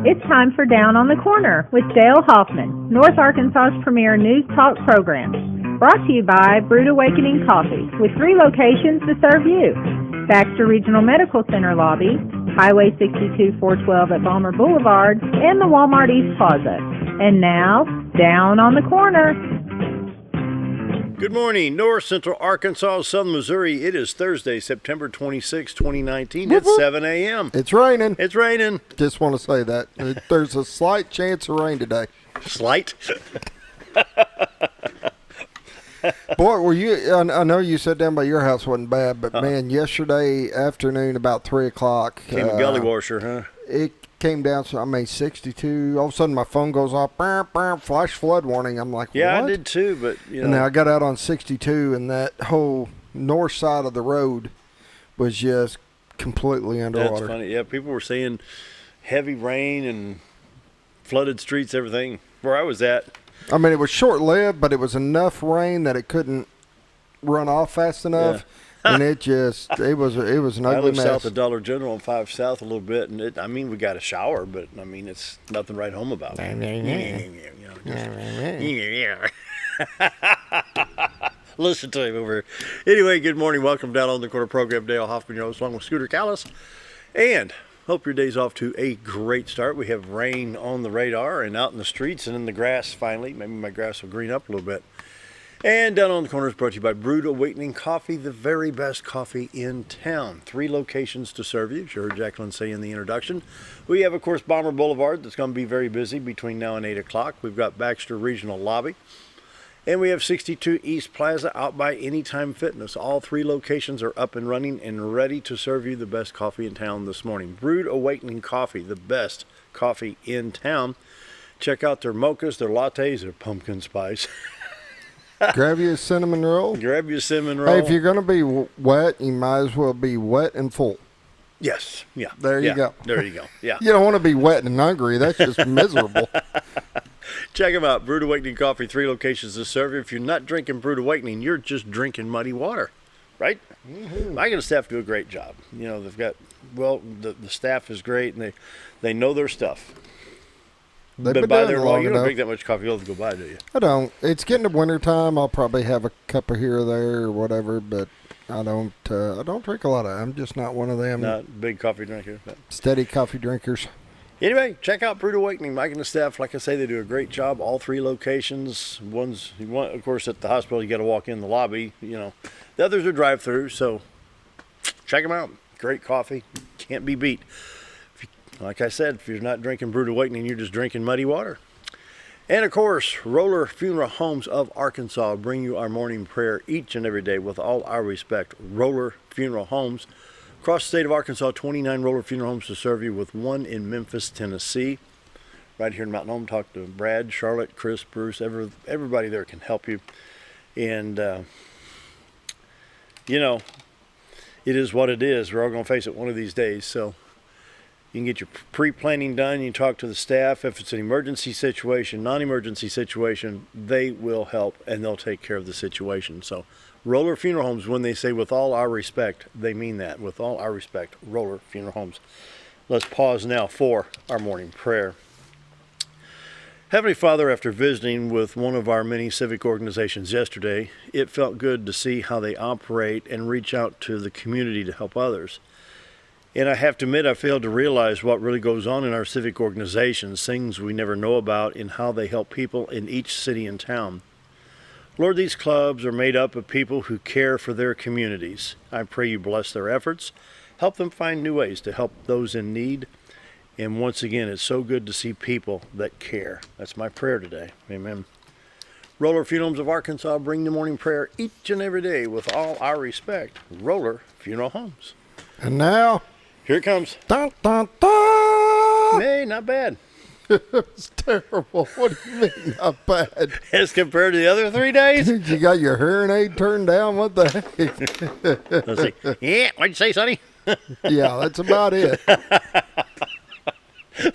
It's time for Down on the Corner with Dale Hoffman, North Arkansas's premier news talk program. Brought to you by Brewed Awakening Coffee, with 3 locations to serve you. Baxter Regional Medical Center lobby, Highway 62 412 at Balmer Boulevard, and the Walmart East Plaza. And now, Down on the Corner. Good morning, North Central Arkansas, Southern Missouri. It is Thursday, September 26, 2019. It's 7 a.m. It's raining. It's raining. Just want to say that. There's a slight chance of rain today. Slight? Boy, were you? I know you said down by your house wasn't bad, but man, yesterday afternoon about 3 o'clock. Came a gully washer, huh? It came down, 62. All of a sudden my phone goes off, flash flood warning. I'm like, yeah, what? I did too, but you know. And then I got out on 62, and that whole north side of the road was just completely underwater. That's funny. Yeah, people were saying heavy rain and flooded streets, everything. Where I was at. I mean, it was short-lived, but it was enough rain that it couldn't run off fast enough. Yeah. And it was an ugly I live mess. south of Dollar General on 5 South a little bit, and we got a shower, but I mean, it's nothing to write home about. Listen to him over here. Anyway, good morning. Welcome down on the corner program. Dale Hoffman, your host, along with Scooter Callis. And hope your day's off to a great start. We have rain on the radar and out in the streets and in the grass finally. Maybe my grass will green up a little bit. And Down on the Corner is brought to you by Brewed Awakening Coffee, the very best coffee in town. 3 locations to serve you, as you heard Jacqueline say in the introduction. We have, of course, Balmer Boulevard that's going to be very busy between now and 8 o'clock. We've got Baxter Regional Lobby. And we have 62 East Plaza out by Anytime Fitness. All 3 locations are up and running and ready to serve you the best coffee in town this morning. Brewed Awakening Coffee, the best coffee in town. Check out their mochas, their lattes, their pumpkin spice. Grab you a cinnamon roll. Grab your cinnamon roll. Hey, if you're going to be wet, you might as well be wet and full. Yes. Yeah. There you go. There you go. Yeah. You don't want to be wet and hungry. That's just miserable. Check them out. Brewed Awakening Coffee, 3 locations to serve you. If you're not drinking Brewed Awakening, you're just drinking muddy water, right? Mm-hmm. I got a staff do a great job. You know, they've got, the staff is great, and they know their stuff. They've been by there long You don't enough. drink that much coffee all to go by, do you? I don't. It's getting to winter time. I'll probably have a cup of here or there or whatever, but I don't drink a lot of it. I'm just not one of them. Not big coffee drinker. But. Steady coffee drinkers. Anyway, check out Brewed Awakening. Mike and the staff, like I say, they do a great job. All 3 locations. One's, of course, at the hospital, you got to walk in the lobby. You know, the others are drive-through, so check them out. Great coffee. Can't be beat. Like I said, if you're not drinking Brewed Awakening, you're just drinking muddy water. And, of course, Roller Funeral Homes of Arkansas bring you our morning prayer each and every day with all our respect. Roller Funeral Homes. Across the state of Arkansas, 29 Roller Funeral Homes to serve you, with 1 in Memphis, Tennessee. Right here in Mountain Home, talk to Brad, Charlotte, Chris, Bruce. Everybody there can help you. And, it is what it is. We're all going to face it one of these days, so you can get your pre-planning done. You talk to the staff. If it's an emergency situation, non-emergency situation, they will help and they'll take care of the situation. So Roller Funeral Homes, when they say with all our respect, they mean that. With all our respect, Roller Funeral Homes. Let's pause now for our morning prayer. Heavenly Father, after visiting with one of our many civic organizations yesterday, it felt good to see how they operate and reach out to the community to help others. And I have to admit, I failed to realize what really goes on in our civic organizations, things we never know about, and how they help people in each city and town. Lord, these clubs are made up of people who care for their communities. I pray you bless their efforts, help them find new ways to help those in need. And once again, it's so good to see people that care. That's my prayer today. Amen. Roller Funeral Homes of Arkansas bring the morning prayer each and every day with all our respect. Roller Funeral Homes. And now, here it comes. Dun, dun, dun. Hey, not bad. It's terrible. What do you mean, not bad? As compared to the other 3 days? You got your hearing aid turned down? What the heck? Let's see. Yeah, what'd you say, Sonny? Yeah, that's about it.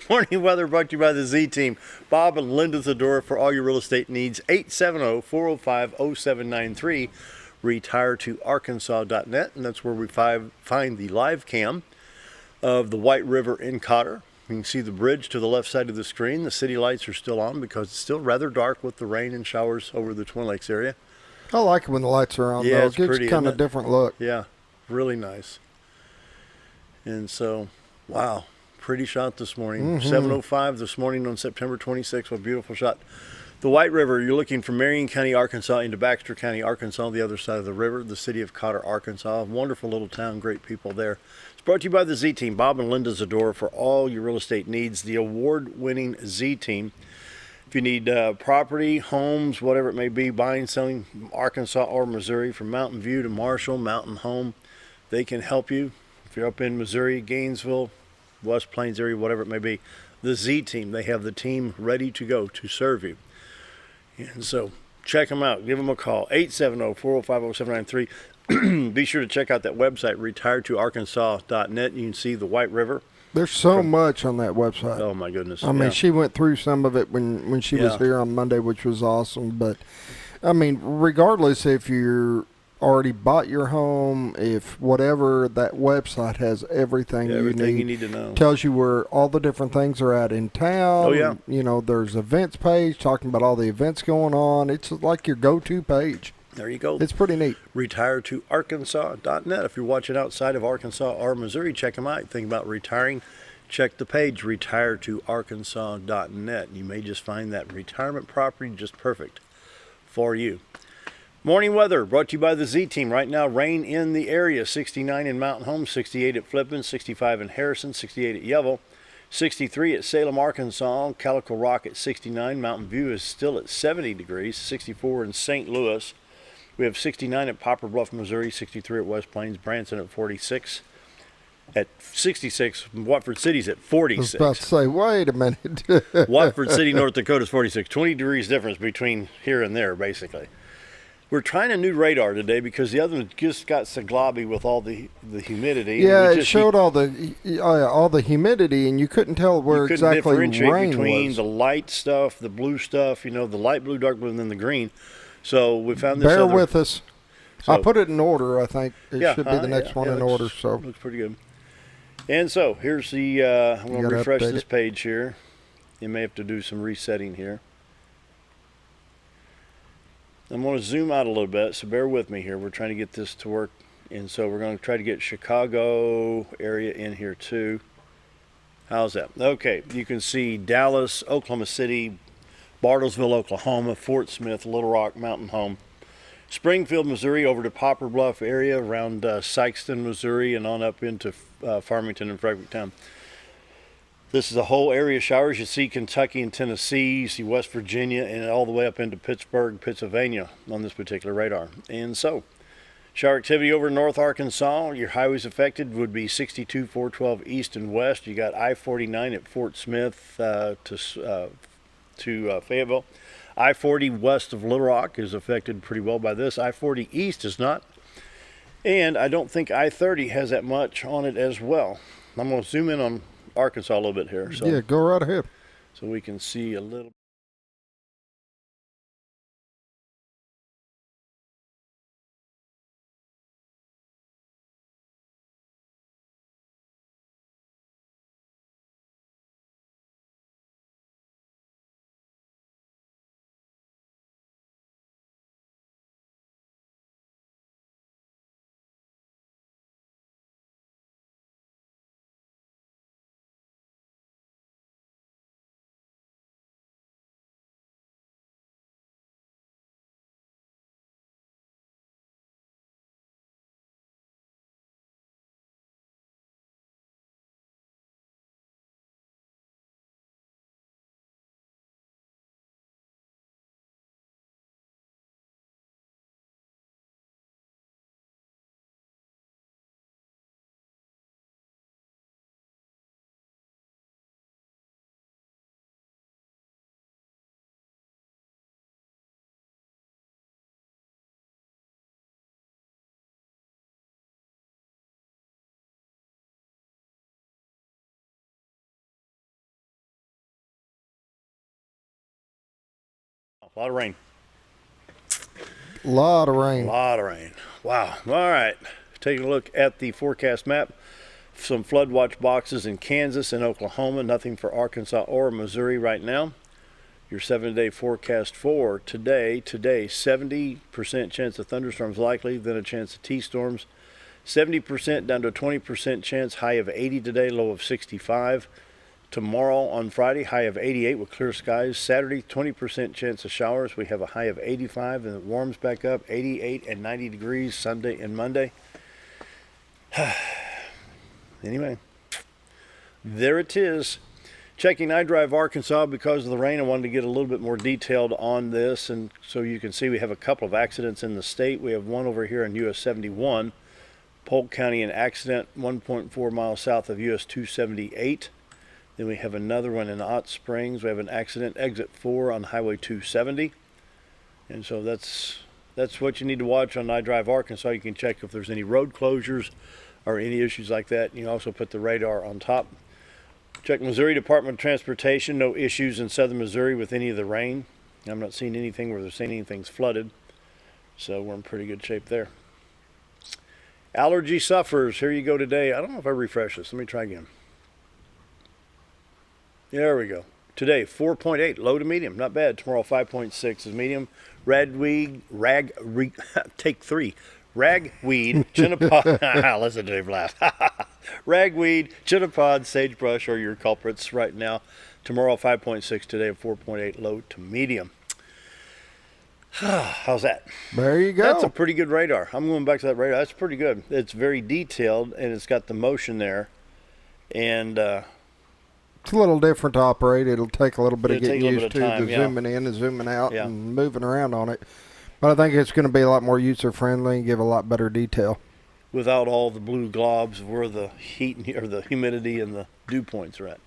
Morning weather brought to you by the Z-Team. Bob and Linda Zadora for all your real estate needs. 870-405-0793. RetireToArkansas.net, and that's where we find the live cam of the White River in Cotter. You can see the bridge to the left side of the screen. The city lights are still on because it's still rather dark with the rain and showers over the Twin Lakes area. I like it when the lights are on, Yeah, though. it's It gives pretty, kind of isn't it? different look. Yeah, really nice. And so, wow, pretty shot this morning. 7:05 this morning on September 26th. What a beautiful shot. The White River, you're looking from Marion County, Arkansas into Baxter County, Arkansas, the other side of the river, the city of Cotter, Arkansas. Wonderful little town, great people there. It's brought to you by the Z Team, Bob and Linda Zadora, for all your real estate needs. The award-winning Z Team. If you need property, homes, whatever it may be, buying, selling, Arkansas or Missouri, from Mountain View to Marshall, Mountain Home, they can help you. If you're up in Missouri, Gainesville, West Plains area, whatever it may be, the Z Team, they have the team ready to go to serve you. And so check them out. Give them a call, 870-405-0793. Be sure to check out that website, retiredtoarkansas.net. You can see the White River. There's so much on that website. Oh, my goodness. I mean, she went through some of it when she was here on Monday, which was awesome. But, I mean, regardless if you're already bought your home, if whatever, that website has everything you need to know. Tells you where all the different things are at in town. Oh, yeah. You know, there's events page talking about all the events going on. It's like your go-to page. There you go. It's pretty neat. Retiredtoarkansas.net. If you're watching outside of Arkansas or Missouri, check them out. Think about retiring, check the page, retiredtoarkansas.net. You may just find that retirement property just perfect for you. Morning weather brought to you by the Z Team. Right now, rain in the area. 69 in Mountain Home, 68 at Flippin, 65 in Harrison, 68 at Yeville, 63 at Salem, Arkansas, Calico Rock at 69. Mountain View is still at 70 degrees, 64 in St. Louis. We have 69 at Poplar Bluff, Missouri, 63 at West Plains, Branson at 46. At 66, Watford City's at 46. I was about to say, wait a minute. Watford City, North Dakota is 46. 20 degrees difference between here and there, basically. We're trying a new radar today because the other one just got so globby with all the humidity. Yeah, it showed all the humidity, and you couldn't tell where exactly rain differentiate between was. the light stuff, the blue stuff, the light blue, dark blue, and then the green. So we found this. Bear with us. So, I put it in order, I think. It should be the next one in order. So looks pretty good. And so here's the, I'm going to refresh this page here. You may have to do some resetting here. I'm going to zoom out a little bit, so bear with me here. We're trying to get this to work. And so we're going to try to get Chicago area in here too. How's that? Okay, you can see Dallas, Oklahoma City, Bartlesville, Oklahoma, Fort Smith, Little Rock, Mountain Home, Springfield, Missouri, over to Poplar Bluff area, around Sykeston, Missouri, and on up into Farmington and Fredericktown. This is a whole area of showers. You see Kentucky and Tennessee, you see West Virginia, and all the way up into Pittsburgh, Pennsylvania on this particular radar. And so, shower activity over North Arkansas. Your highways affected would be 62, 412 east and west. You got I-49 at Fort Smith to Fayetteville. I-40 west of Little Rock is affected pretty well by this. I-40 east is not. And I don't think I-30 has that much on it as well. I'm going to zoom in on Arkansas a little bit here. So, yeah, go right ahead. So we can see a little. A lot of rain. A lot of rain. A lot of rain. Wow. All right. Taking a look at the forecast map. some flood watch boxes in Kansas and Oklahoma. Nothing for Arkansas or Missouri right now. Your 7-day forecast for today, 70% chance of thunderstorms likely, then a chance of T-storms. 70% down to a 20% chance, high of 80 today, low of 65. Tomorrow on Friday, high of 88 with clear skies. Saturday, 20% chance of showers. We have a high of 85, and it warms back up, 88 and 90 degrees Sunday and Monday. Anyway, there it is. Checking iDrive Arkansas because of the rain. I wanted to get a little bit more detailed on this, and so you can see we have a couple of accidents in the state. We have one over here on US 71, Polk County, an accident 1.4 miles south of US 278. Then we have another one in Ott Springs. We have an accident, exit 4 on Highway 270. And so that's what you need to watch on iDrive Arkansas. You can check if there's any road closures or any issues like that. You can also put the radar on top. Check Missouri Department of Transportation. No issues in southern Missouri with any of the rain. I'm not seeing anything where they're saying anything's flooded. So we're in pretty good shape there. Allergy sufferers. Here you go today. I don't know if I refresh this. Let me try again. There we go. Today, 4.8, low to medium. Not bad. Tomorrow, 5.6 is medium. Take 3. Ragweed, Chinnapod. Listen to him laugh. Ragweed, Chinnapod, sagebrush are your culprits right now. Tomorrow, 5.6. Today, 4.8, low to medium. How's that? There you go. That's a pretty good radar. I'm going back to that radar. That's pretty good. It's very detailed, and it's got the motion there. And it's a little different to operate. It'll take a little bit of getting used to time, the zooming in and zooming out and moving around on it. But I think it's going to be a lot more user-friendly and give a lot better detail. Without all the blue globs where the heat or the humidity and the dew points are at.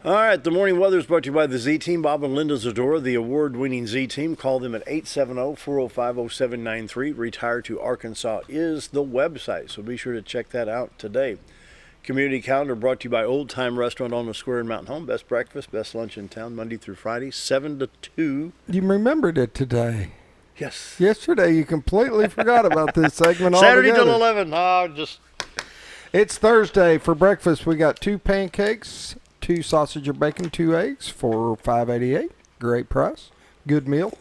All right, the morning weather is brought to you by the Z-Team. Bob and Linda Zadora, the award-winning Z-Team. Call them at 870-405-0793. Retire to Arkansas is the website, so be sure to check that out today. Community calendar brought to you by Old Time Restaurant on the Square in Mountain Home. Best breakfast, best lunch in town, Monday through Friday, 7 to 2. You remembered it today. Yes. Yesterday, you completely forgot about this segment Saturday altogether. till 11. It's Thursday. For breakfast, we got 2 pancakes, 2 sausage or bacon, 2 eggs for $5.88. Great price. Good meal.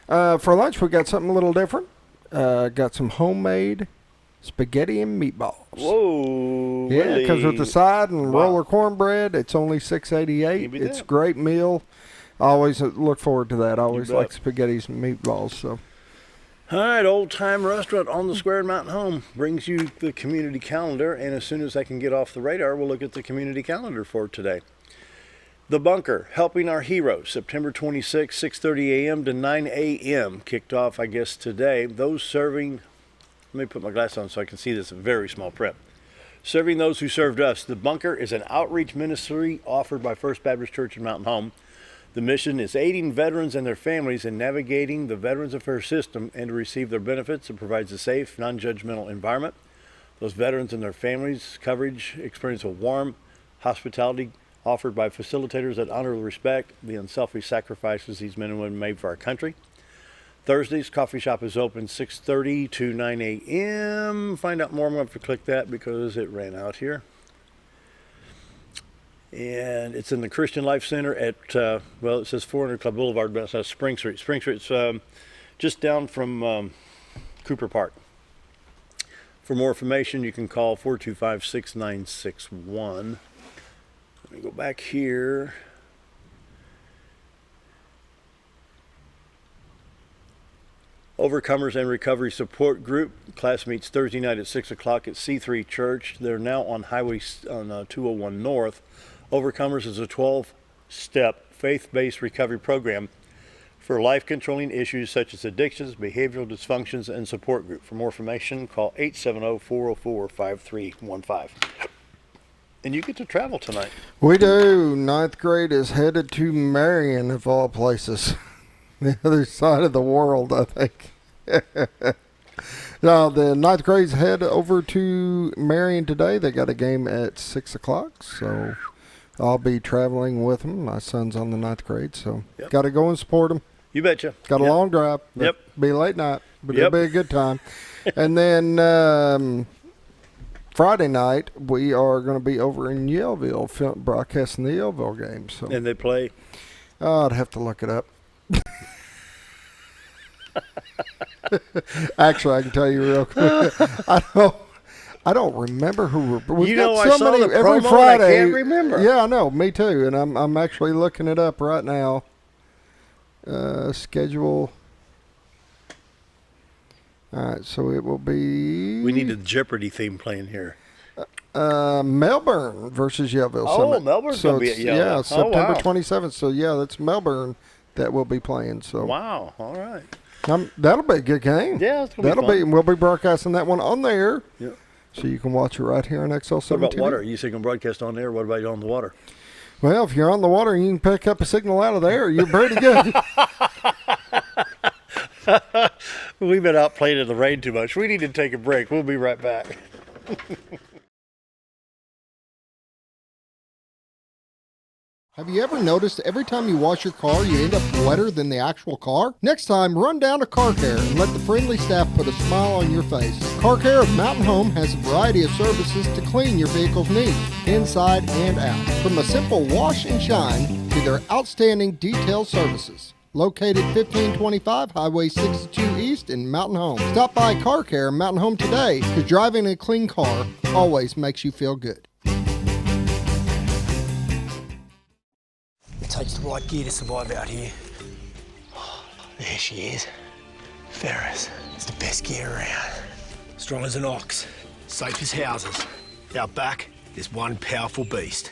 For lunch, we got something a little different. Got some homemade spaghetti and meatballs. Whoa. Yeah, really? it comes with the side and roller cornbread. It's only $6.88. It's a great meal. I always look forward to that. I always like spaghettis and meatballs. So, all right, Old Time Restaurant on the Square in Mountain Home brings you the community calendar, and as soon as I can get off the radar, we'll look at the community calendar for today. The Bunker, Helping Our Heroes, September 26, 6:30 a.m. to 9 a.m. Kicked off, I guess, today. Those serving, let me put my glass on so I can see this very small print. Serving those who served us. The Bunker is an outreach ministry offered by First Baptist Church in Mountain Home. The mission is aiding veterans and their families in navigating the Veterans Affairs system and to receive their benefits. It provides a safe, non-judgmental environment. Those veterans and their families' coverage experience a warm hospitality offered by facilitators that honor and respect the unselfish sacrifices these men and women made for our country. Thursdays, coffee shop is open 6:30 to 9 a.m. Find out more. I'm going to have to click that because it ran out here. And it's in the Christian Life Center at, it says 400 Club Boulevard, but it's Spring Street. Spring Street's just down from Cooper Park. For more information, you can call 425-6961. Let me go back here. Overcomers and Recovery Support Group. Class meets Thursday night at 6 o'clock at C3 Church. They're now on Highway 201 North. Overcomers is a 12-step faith-based recovery program for life-controlling issues such as addictions, behavioral dysfunctions, and support group. For more information, call 870-404-5315. And you get to travel tonight. We do. 9th grade is headed to Marion, of all places. The other side of the world, I think. Now, the 9th grades head over to Marion today. They got a game at 6 o'clock, so I'll be traveling with them. My son's on the 9th grade, so got to go and support them. You betcha. Got a long drive. Be late night, but it'll be a good time. And then Friday night, we are going to be over in Yellville broadcasting the Yellville game. So. And they play? I'd have to look it up. Actually, I can tell you real quick. I don't remember who we're. You know, I saw the promo and I can't remember. Yeah, I know. Me too. And I'm actually looking it up right now. Schedule. All right, so it will be. We need a Jeopardy theme playing here. Melbourne versus Yellville. Oh, Summit. Melbourne's going to be at Yellville. Yeah, September wow. 27th. So, yeah, that's Melbourne that will be playing. So wow, all right. That'll be a good game. Yeah, it's going to be fun. We'll be broadcasting that one on there. Yep. So you can watch it right here on XL7 What about TV. water? You say you can broadcast on there. What about on the water? Well, if you're on the water and you can pick up a signal out of there, you're pretty good. We've been out playing in the rain too much. We need to take a break. We'll be right back. Have you ever noticed every time you wash your car, you end up wetter than the actual car? Next time, run down to Car Care and let the friendly staff put a smile on your face. Car Care of Mountain Home has a variety of services to clean your vehicle's needs, inside and out. From a simple wash and shine to their outstanding detail services. Located 1525 Highway 62 East in Mountain Home. Stop by Car Care in Mountain Home today, because driving a clean car always makes you feel good. It takes the right gear to survive out here. Oh, there she is. Ferris. It's the best gear around. Strong as an ox, safe as houses. Out back, there's one powerful beast.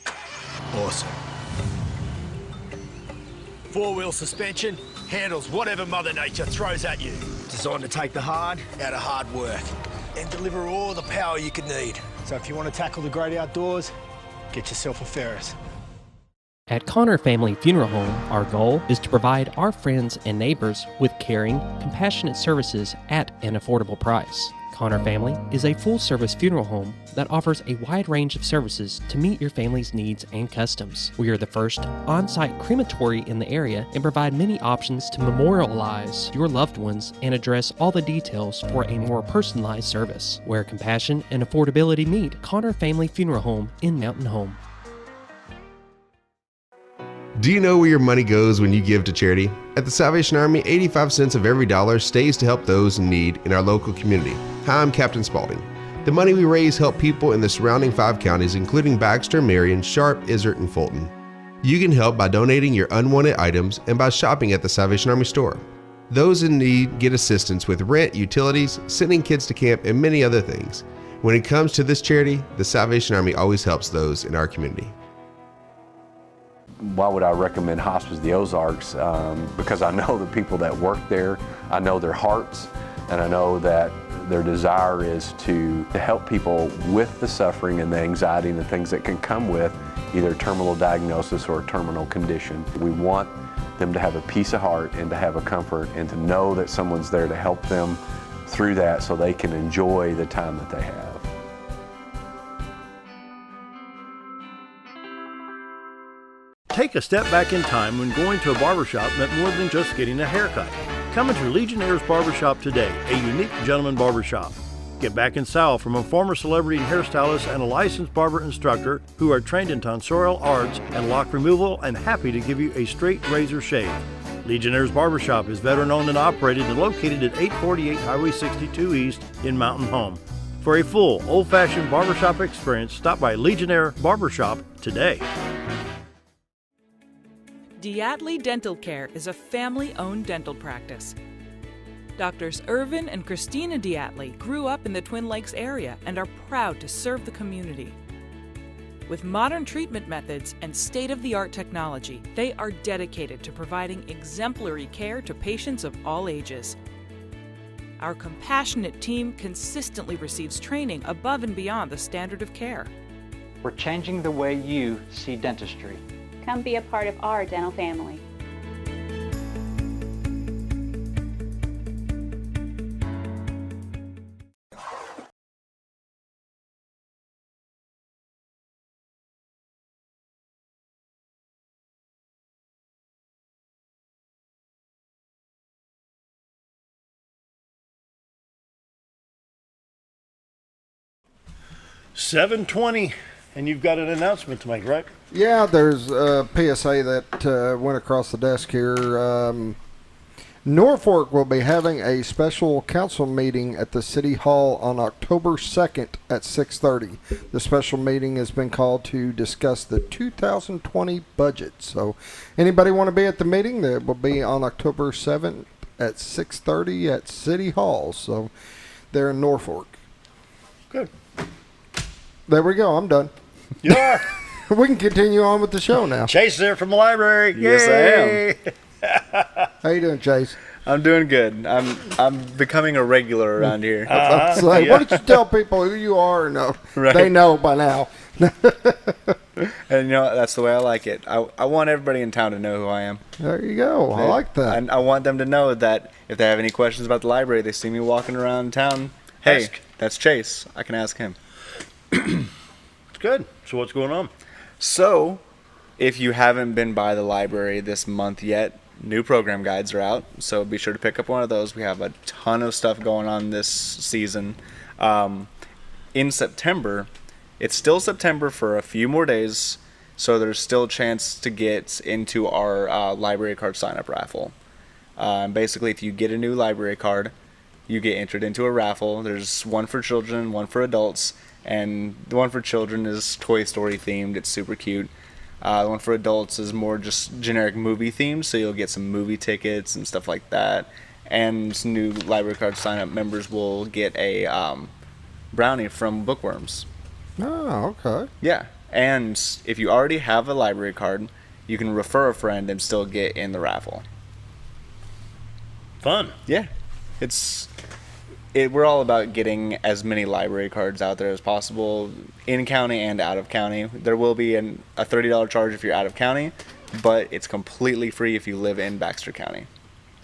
Awesome. Four-wheel suspension, handles whatever Mother Nature throws at you. Designed to take the hard out of hard work and deliver all the power you could need. So if you want to tackle the great outdoors, get yourself a Ferris. At Connor Family Funeral Home, our goal is to provide our friends and neighbors with caring, compassionate services at an affordable price. Connor Family is a full-service funeral home that offers a wide range of services to meet your family's needs and customs. We are the first on-site crematory in the area and provide many options to memorialize your loved ones and address all the details for a more personalized service. Where compassion and affordability meet, Connor Family Funeral Home in Mountain Home. Do you know where your money goes when you give to charity? At the Salvation Army, 85 cents of every dollar stays to help those in need in our local community. Hi, I'm Captain Spaulding. The money we raise help people in the surrounding 5 counties, including Baxter, Marion, Sharp, Izzard, and Fulton. You can help by donating your unwanted items and by shopping at the Salvation Army store. Those in need get assistance with rent, utilities, sending kids to camp, and many other things. When it comes to this charity, the Salvation Army always helps those in our community. Why would I recommend Hospice of the Ozarks? Because I know the people that work there, I know their hearts, and I know that their desire is to help people with the suffering and the anxiety and the things that can come with either terminal diagnosis or a terminal condition. We want them to have a peace of heart and to have a comfort and to know that someone's there to help them through that so they can enjoy the time that they have. Take a step back in time when going to a barbershop meant more than just getting a haircut. Come into Legionnaire's Barbershop today, a unique gentleman barbershop. Get back in style from a former celebrity hairstylist and a licensed barber instructor who are trained in tonsorial arts and lock removal and happy to give you a straight razor shave. Legionnaire's Barbershop is veteran-owned and operated and located at 848 Highway 62 East in Mountain Home. For a full, old-fashioned barbershop experience, stop by Legionnaire Barbershop today. Diatley Dental Care is a family-owned dental practice. Doctors Irvin and Christina Diatley grew up in the Twin Lakes area and are proud to serve the community. With modern treatment methods and state-of-the-art technology, they are dedicated to providing exemplary care to patients of all ages. Our compassionate team consistently receives training above and beyond the standard of care. We're changing the way you see dentistry. Come be a part of our dental family. 7:20, and you've got an announcement to make, right? Yeah, there's a PSA that went across the desk here. Norfolk will be having a special council meeting at the City Hall on October 2nd at 6:30. The special meeting has been called to discuss the 2020 budget. So anybody want to be at the meeting? That will be on October 7th at 6:30 at City Hall. So they're in Norfolk. Good. There we go. I'm done. You are. We can continue on with the show now. Chase there from the library. Yes, Yay! I am. How you doing, Chase? I'm doing good. I'm becoming a regular around here. Why don't you tell people who you are? No, Right. They know by now. And you know, that's the way I like it. I want everybody in town to know who I am. There you go. I like that. I want them to know that if they have any questions about the library, they see me walking around town. Hey, Ask. that's Chase. I can ask him. It's good. So what's going on? So, if you haven't been by the library this month yet, new program guides are out. So be sure to pick up one of those. We have a ton of stuff going on this season. In September, it's still September for a few more days, so there's still a chance to get into our library card sign-up raffle. Basically, if you get a new library card, you get entered into a raffle. There's one for children, one for adults, and the one for children is Toy Story themed. It's super cute. The one for adults is more just generic movie themed, so you'll get some movie tickets and stuff like that. And new library card sign-up members will get a brownie from Bookworms. Oh, okay. Yeah, and if you already have a library card, you can refer a friend and still get in the raffle. Fun. Yeah, we're all about getting as many library cards out there as possible, in county and out of county. There will be a $30 charge if you're out of county, but it's completely free if you live in Baxter County.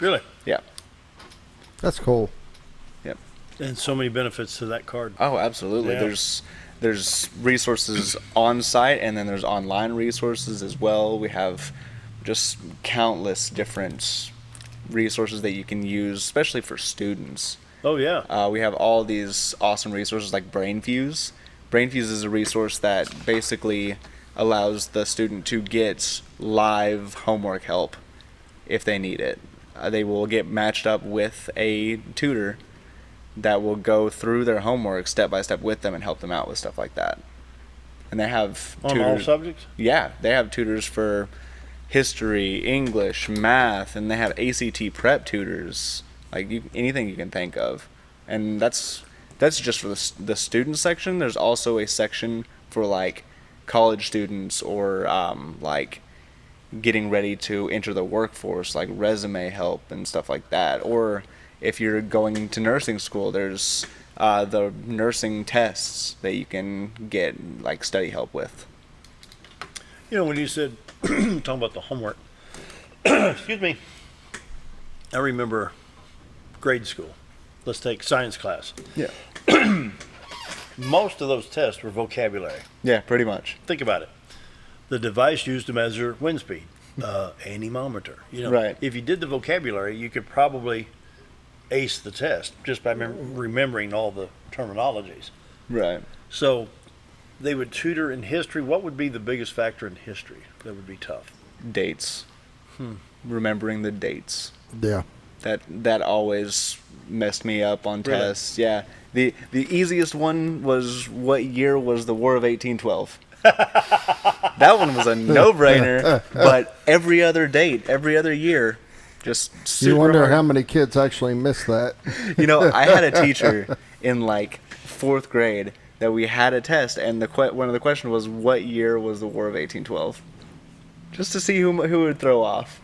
Really? Yeah. That's cool. Yep. And so many benefits to that card. Oh, absolutely. Yeah. There's resources on site, and then there's online resources as well. We have just countless different resources that you can use, especially for students. Oh, yeah. We have all these awesome resources like BrainFuse. BrainFuse is a resource that basically allows the student to get live homework help if they need it. They will get matched up with a tutor that will go through their homework step by step with them and help them out with stuff like that. And they have On tutors. all subjects? Yeah, they have tutors for history, English, math, and they have ACT prep tutors. Like anything you can think of. And that's just for the student section. There's also a section for like college students or like getting ready to enter the workforce, like resume help and stuff like that. Or if you're going to nursing school, there's the nursing tests that you can get like study help with. You know, when you said, talking about the homework, excuse me, I remember grade school. Let's take science class. Yeah. Most of those tests were vocabulary. Yeah, pretty much. Think about it. The device used to measure wind speed, anemometer. You know, Right. If you did the vocabulary, you could probably ace the test just by remembering all the terminologies. Right. So they would tutor in history. What would be the biggest factor in history that would be tough? Dates. Remembering the dates. Yeah. That always messed me up on Really? tests. Yeah. The easiest one was what year was the War of 1812? That one was a no-brainer, but every other date, every other year, just super You wonder hard. how many kids actually miss that. You know, I had a teacher in like 4th grade that we had a test, and one of the questions was what year was the War of 1812? Just to see who would throw off.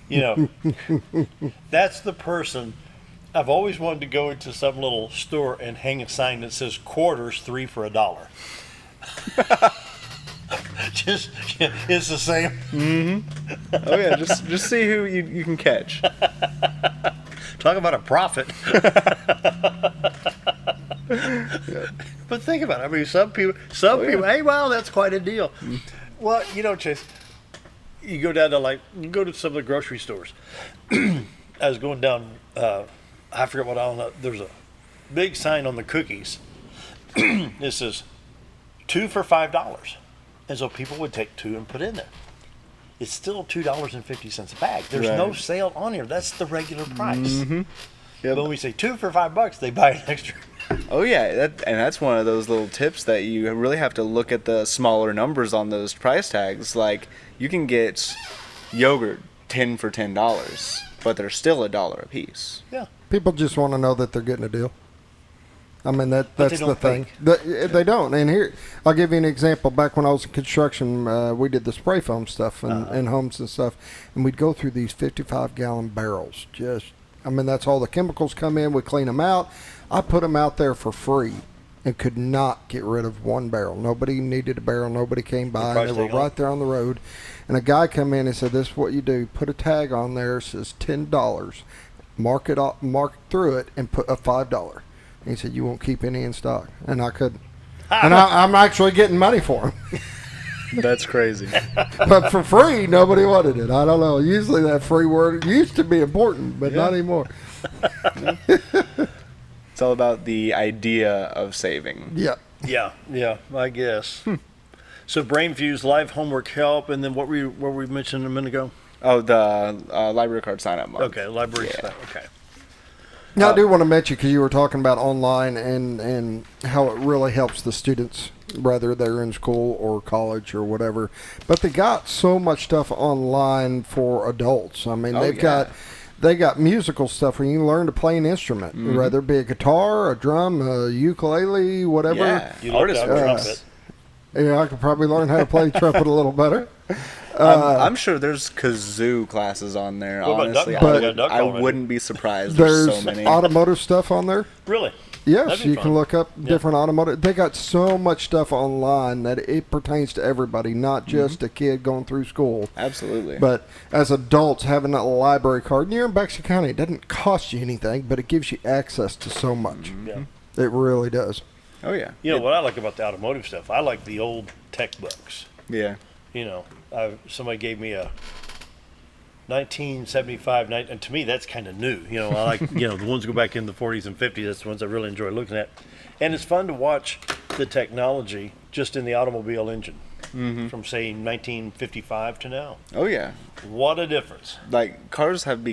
You know, that's the person. I've always wanted to go into some little store and hang a sign that says quarters 3 for $1. Just, it's the same. Mm-hmm. Oh yeah, just see who you can catch. Talk about a profit. But think about it. I mean, some people, hey, wow, that's quite a deal. Well, you know, Chase, you go down to you go to some of the grocery stores. I was going down, I forget what aisle, there's a big sign on the cookies This is 2 for $5. And so people would take 2 and put in there. It's still $2.50 a bag. There's no sale on here. That's the regular price. Mm-hmm. But when we say 2 for $5, they buy an extra. Oh yeah, that's one of those little tips that you really have to look at the smaller numbers on those price tags. Like you can get yogurt 10 for $10, but they're still $1 a piece. Yeah. People just want to know that they're getting a deal. I mean, that's the thing. Yeah. They don't. And here, I'll give you an example. Back when I was in construction, we did the spray foam stuff in homes and stuff, and we'd go through these 55-gallon barrels. That's all the chemicals come in. We clean them out. I put them out there for free and could not get rid of one barrel. Nobody needed a barrel. Nobody came by. And they were right there on the road. And a guy come in and said, "This is what you do. Put a tag on there. It says $10. Mark through it, and put a $5." And he said, "You won't keep any in stock." And I couldn't. And I'm actually getting money for them. That's crazy. But for free, nobody wanted it. I don't know. Usually that free word used to be important, but not anymore. It's all about the idea of saving. Yeah. Yeah, I guess. So BrainFuse, live homework help, and then what we mentioned a minute ago? Oh, the library card sign-up month. Okay, library stuff. Okay. Now, I do want to mention, because you were talking about online and how it really helps the students, whether they're in school or college or whatever. But they got so much stuff online for adults. I mean, they got musical stuff where you can learn to play an instrument, whether it be a guitar, a drum, a ukulele, whatever. Yeah, you learned trumpet. Yeah, I could probably learn how to play trumpet a little better. I'm sure there's kazoo classes on there. Honestly, I wouldn't be surprised. There's so many automotive stuff on there. Really? Yes, you can look up different automotive. They got so much stuff online that it pertains to everybody, not just a kid going through school. Absolutely. But as adults, having a library card, and you're in Bexar County, it doesn't cost you anything, but it gives you access to so much. Yeah. It really does. Oh, yeah. You know, what I like about the automotive stuff, I like the old tech books. Yeah. You know, somebody gave me a 1975, and to me that's kind of new. You know, I like, the ones that go back in the 40s and 50s. That's the ones I really enjoy looking at. And it's fun to watch the technology just in the automobile engine from, say, 1955 to now. Oh, yeah. What a difference. Like, cars have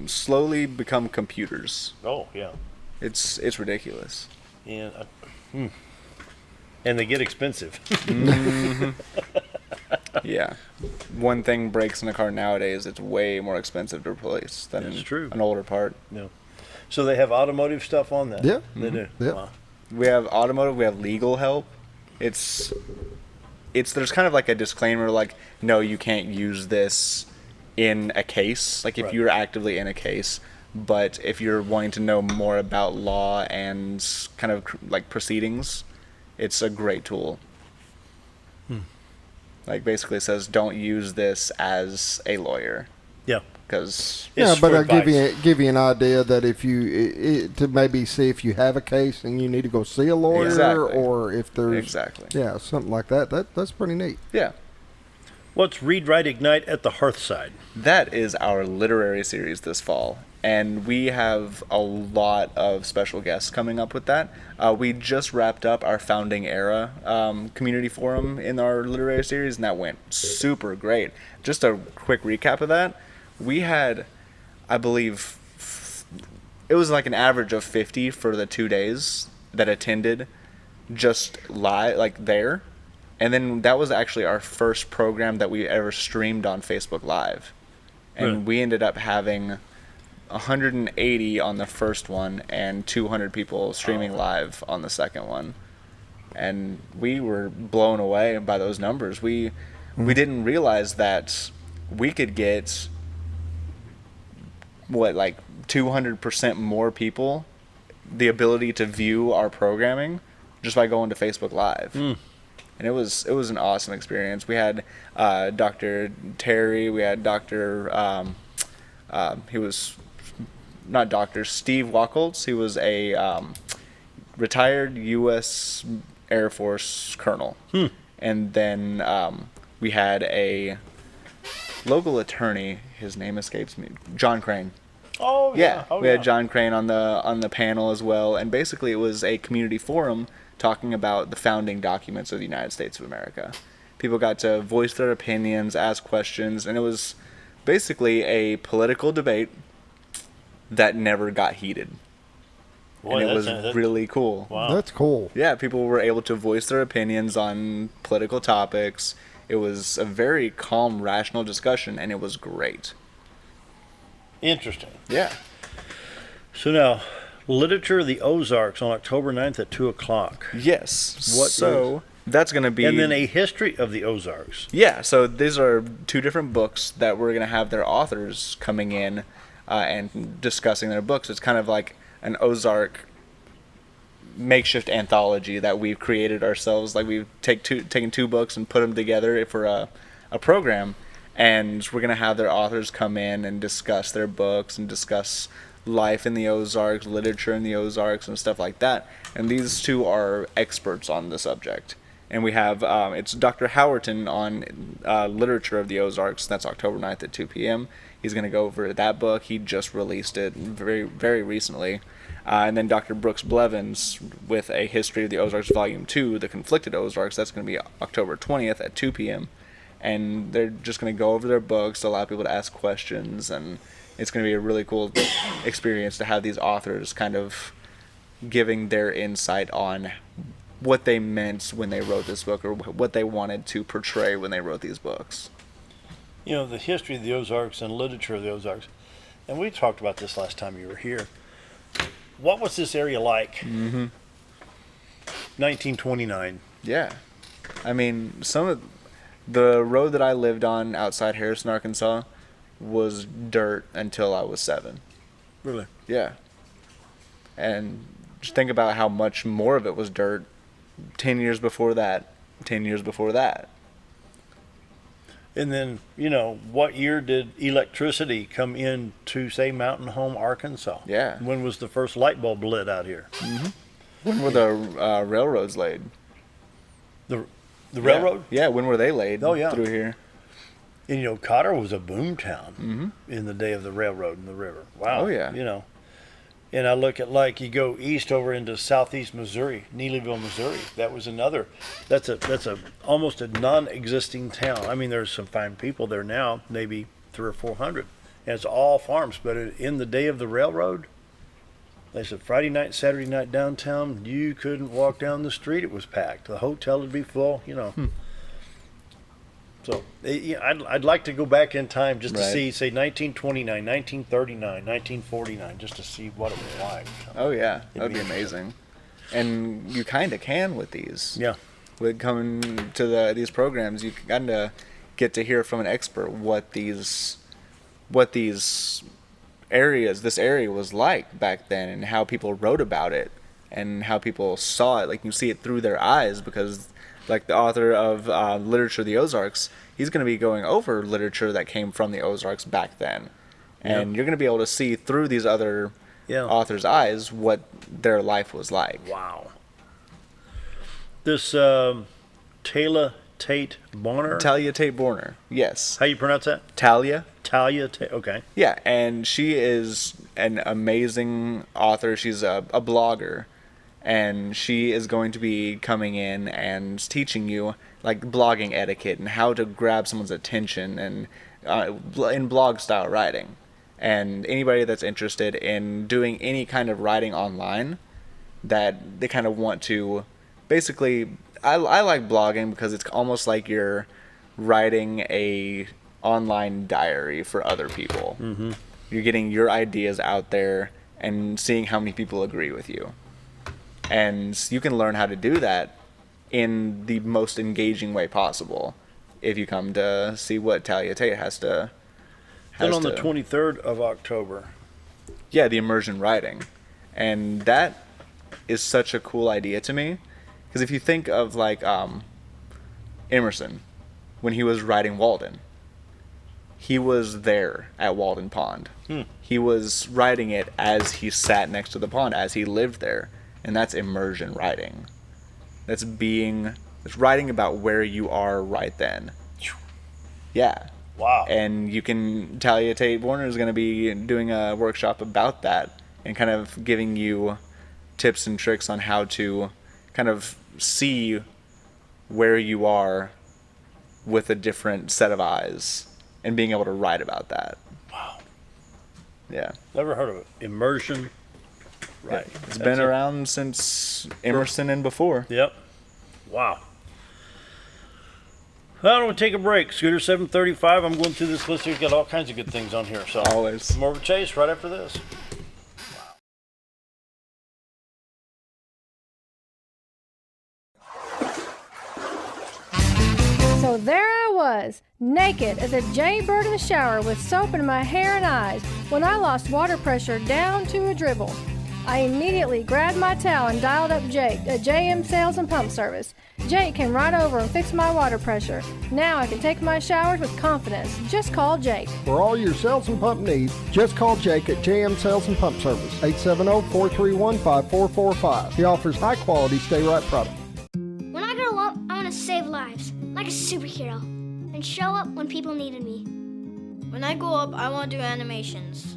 slowly become computers. Oh, yeah. It's ridiculous. And they get expensive. Yeah. One thing breaks in a car nowadays, it's way more expensive to replace than an older part. Yeah. So they have automotive stuff on that? Yeah. They do? Yeah. Wow. We have automotive, we have legal help. There's kind of like a disclaimer, like, no, you can't use this in a case, like if you're actively in a case. But if you're wanting to know more about law and kind of like proceedings, it's a great tool. Like, basically it says, don't use this as a lawyer. Yeah. Because but I'll give you an idea that if to maybe see if you have a case and you need to go see a lawyer, or if there's something like that. That's pretty neat. Yeah. What's Read, Write, Ignite at the Hearthside? That is our literary series this fall, and we have a lot of special guests coming up with that. We just wrapped up our Founding Era community forum in our literary series, and that went super great. Just a quick recap of that. We had, I believe, it was like an average of 50 for the 2 days that attended just live, like there. And then that was actually our first program that we ever streamed on Facebook Live. And we ended up having 180 on the first one and 200 people streaming live on the second one. And we were blown away by those numbers. We didn't realize that we could get, 200% more people the ability to view our programming just by going to Facebook Live. And it was an awesome experience. We had Dr. Terry, we had he was not Dr. Steve Wacholtz. He was a retired U.S. Air Force colonel. And then we had a local attorney, his name escapes me, John Crane. Oh, yeah. We had John Crane on the panel as well, and basically it was a community forum talking about the founding documents of the United States of America. People got to voice their opinions, ask questions, and it was basically a political debate that never got heated. Boy, and it was really cool. Wow. That's cool. Yeah, people were able to voice their opinions on political topics. It was a very calm, rational discussion, and it was great. Interesting. Yeah. So now, Literature of the Ozarks on October 9th at 2 o'clock. Yes. What that's going to be... And then a history of the Ozarks. Yeah, so these are two different books that we're going to have their authors coming in and discussing their books. It's kind of like an Ozark makeshift anthology that we've created ourselves. Like we've taken two books and put them together for a program, and we're going to have their authors come in and discuss their books and discuss life in the Ozarks, literature in the Ozarks, and stuff like that. And these two are experts on the subject. And we have, it's Dr. Howerton on Literature of the Ozarks. That's October 9th at 2 p.m. He's going to go over that book. He just released it very, very recently. And then Dr. Brooks Blevins with A History of the Ozarks Volume 2, The Conflicted Ozarks. That's going to be October 20th at 2 p.m. And they're just going to go over their books, allow people to ask questions, and it's going to be a really cool experience to have these authors kind of giving their insight on what they meant when they wrote this book or what they wanted to portray when they wrote these books. You know, the history of the Ozarks and literature of the Ozarks, and we talked about this last time you were here. What was this area like? 1929. Yeah. I mean, some of the road that I lived on outside Harrison, Arkansas was dirt until I was 7. Really? Yeah. And just think about how much more of it was dirt 10 years before that, 10 years before that. And then, you know, what year did electricity come in to, say, Mountain Home, Arkansas? Yeah. When was the first light bulb lit out here? When were the railroads laid? The railroad? Yeah, when were they laid through here? And, you know, Cotter was a boom town in the day of the railroad and the river. Wow. Oh, yeah. You know. And I look at, like, you go east over into southeast Missouri, Neelyville, Missouri. That was another. That's a almost a non-existing town. I mean, there's some fine people there now, maybe 300 or 400, and it's all farms. But in the day of the railroad, they said Friday night, Saturday night downtown, you couldn't walk down the street. It was packed. The hotel would be full. You know. So I'd like to go back in time just to see, say, 1929, 1939, 1949, just to see what it was like. Oh, yeah. That would be amazing. And you kind of can with these. Yeah. With coming to these programs, you kind of get to hear from an expert what these areas, this area was like back then, and how people wrote about it, and how people saw it. Like, you see it through their eyes, because like the author of Literature of the Ozarks, he's going to be going over literature that came from the Ozarks back then. And you're going to be able to see through these other authors' eyes what their life was like. Wow. This Talia Tate Bonner? Talia Tate Bonner, yes. How you pronounce that? Talia. Talia Tate, okay. Yeah, and she is an amazing author. She's a blogger. And she is going to be coming in and teaching you like blogging etiquette and how to grab someone's attention and in blog style writing. And anybody that's interested in doing any kind of writing online that they kind of want to basically, I like blogging because it's almost like you're writing a online diary for other people. You're getting your ideas out there and seeing how many people agree with you. And you can learn how to do that in the most engaging way possible if you come to see what Talia Tate has to. Then on the 23rd of October. Yeah, the immersion writing. And that is such a cool idea to me. Because if you think of like Emerson, when he was writing Walden, he was there at Walden Pond. He was writing it as he sat next to the pond, as he lived there. And that's immersion writing. It's writing about where you are right then. Yeah. Wow. And Talia Tate Bonner is going to be doing a workshop about that and kind of giving you tips and tricks on how to kind of see where you are with a different set of eyes and being able to write about that. Wow. Yeah. Never heard of it. Immersion. Right. It's been around since Emerson and before. Yep. Wow. Well, I'm going to take a break. Scooter 735. I'm going through this list here. Got all kinds of good things on here. So always. More of a chase right after this. So there I was, naked as a jaybird in the shower with soap in my hair and eyes when I lost water pressure down to a dribble. I immediately grabbed my towel and dialed up Jake at JM Sales and Pump Service. Jake came right over and fixed my water pressure. Now I can take my showers with confidence. Just call Jake. For all your sales and pump needs, just call Jake at JM Sales and Pump Service, 870-431-5445. He offers high-quality stay-right product. When I grow up, I want to save lives, like a superhero, and show up when people needed me. When I grow up, I want to do animations.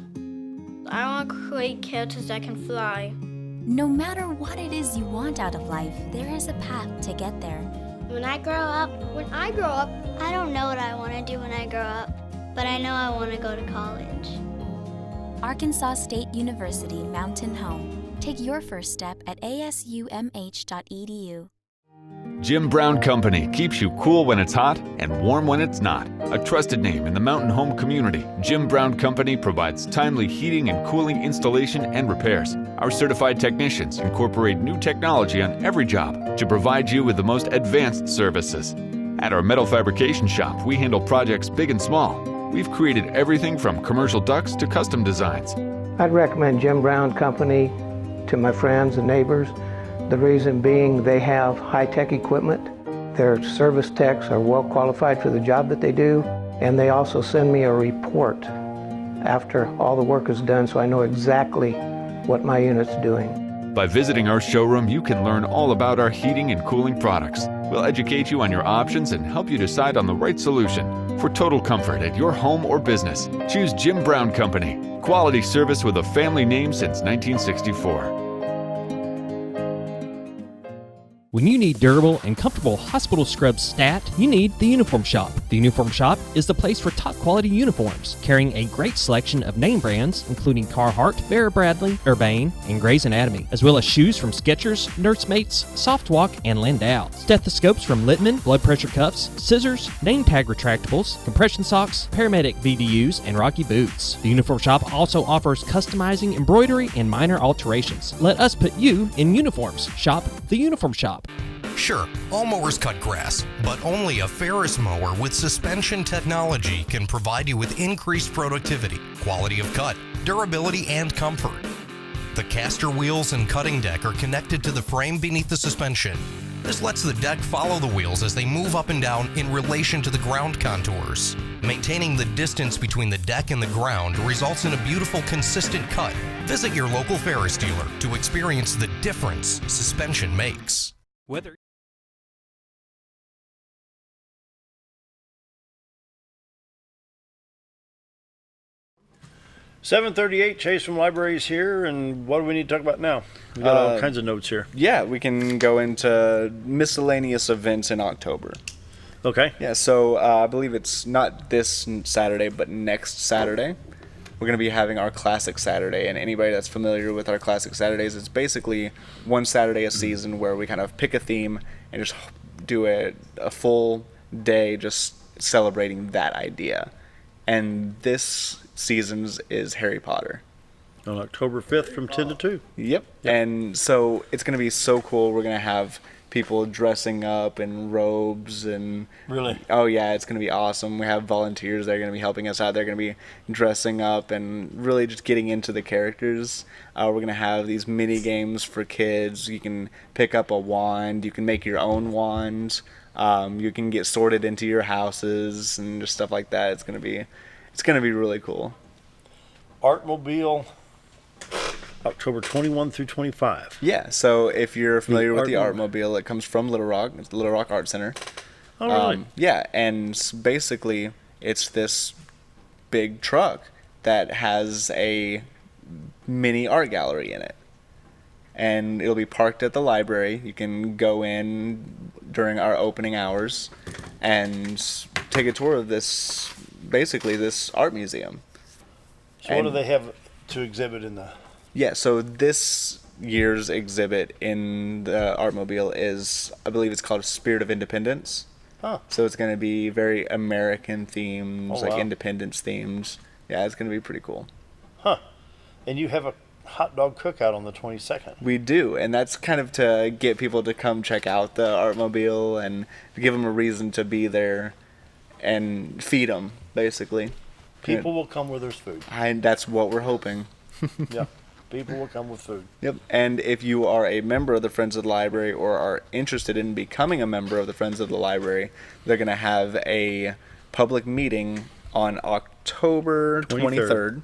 I want to create characters that can fly. No matter what it is you want out of life, there is a path to get there. When I grow up, I don't know what I want to do when I grow up, but I know I want to go to college. Arkansas State University Mountain Home. Take your first step at asumh.edu. Jim Brown Company keeps you cool when it's hot and warm when it's not. A trusted name in the mountain home community, Jim Brown Company provides timely heating and cooling installation and repairs. Our certified technicians incorporate new technology on every job to provide you with the most advanced services. At our metal fabrication shop, we handle projects big and small. We've created everything from commercial ducts to custom designs. I'd recommend Jim Brown Company to my friends and neighbors. The reason being they have high-tech equipment, their service techs are well qualified for the job that they do, and they also send me a report after all the work is done so I know exactly what my unit's doing. By visiting our showroom, you can learn all about our heating and cooling products. We'll educate you on your options and help you decide on the right solution. For total comfort at your home or business, choose Jim Brown Company. Quality service with a family name since 1964. When you need durable and comfortable hospital scrubs stat, you need the Uniform Shop. The Uniform Shop is the place for top quality uniforms, carrying a great selection of name brands, including Carhartt, Vera Bradley, Urbane, and Grey's Anatomy, as well as shoes from Skechers, Nursemates, Softwalk, and Landau, stethoscopes from Littman, blood pressure cuffs, scissors, name tag retractables, compression socks, paramedic VDUs, and Rocky boots. The Uniform Shop also offers customizing, embroidery, and minor alterations. Let us put you in uniforms. Shop the Uniform Shop. Sure, all mowers cut grass, but only a Ferris mower with suspension technology can provide you with increased productivity, quality of cut, durability, and comfort. The caster wheels and cutting deck are connected to the frame beneath the suspension. This lets the deck follow the wheels as they move up and down in relation to the ground contours. Maintaining the distance between the deck and the ground results in a beautiful, consistent cut. Visit your local Ferris dealer to experience the difference suspension makes. Whether 738, Chase from Libraries here, and what do we need to talk about now? We got all kinds of notes here. Yeah, we can go into miscellaneous events in October. Okay. Yeah, so I believe it's not this Saturday, but next Saturday. We're going to be having our Classic Saturday, and anybody that's familiar with our Classic Saturdays, it's basically one Saturday a season where we kind of pick a theme and just do a full day just celebrating that idea. And this season's is Harry Potter. On October 5th from 10 to 2. Yep. And so it's going to be so cool. We're going to have people dressing up in robes and... Really? Oh, yeah, it's going to be awesome. We have volunteers that are going to be helping us out. They're going to be dressing up and really just getting into the characters. We're going to have these mini games for kids. You can pick up a wand. You can make your own wand. You can get sorted into your houses and just stuff like that. It's going to be really cool. Artmobile, October 21 through 25. Yeah, so if you're familiar with the Artmobile, it comes from Little Rock. It's the Little Rock Art Center. Oh, really? Yeah, and basically it's this big truck that has a mini art gallery in it. and it'll be parked at the library. You can go in during our opening hours and take a tour of this art museum. So what do they have to exhibit in the... Yeah, so this year's exhibit in the Artmobile is, I believe it's called Spirit of Independence. Huh. So it's going to be very American themes, Oh, wow. independence themes. Yeah, it's going to be pretty cool. Huh. And you have a hot dog cookout on the 22nd. We do, and that's kind of to get people to come check out the Artmobile and give them a reason to be there and feed them, basically. People will come where there's food. And that's what we're hoping. Yeah. People will come with food. Yep. And if you are a member of the Friends of the Library or are interested in becoming a member of the Friends of the Library, they're going to have a public meeting on October 23rd.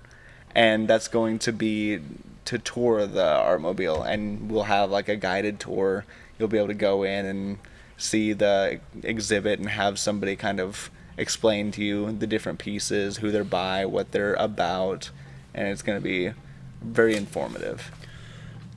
And that's going to be to tour the Artmobile. And we'll have like a guided tour. You'll be able to go in and see the exhibit and have somebody kind of explain to you the different pieces, who they're by, what they're about. And it's going to be very informative.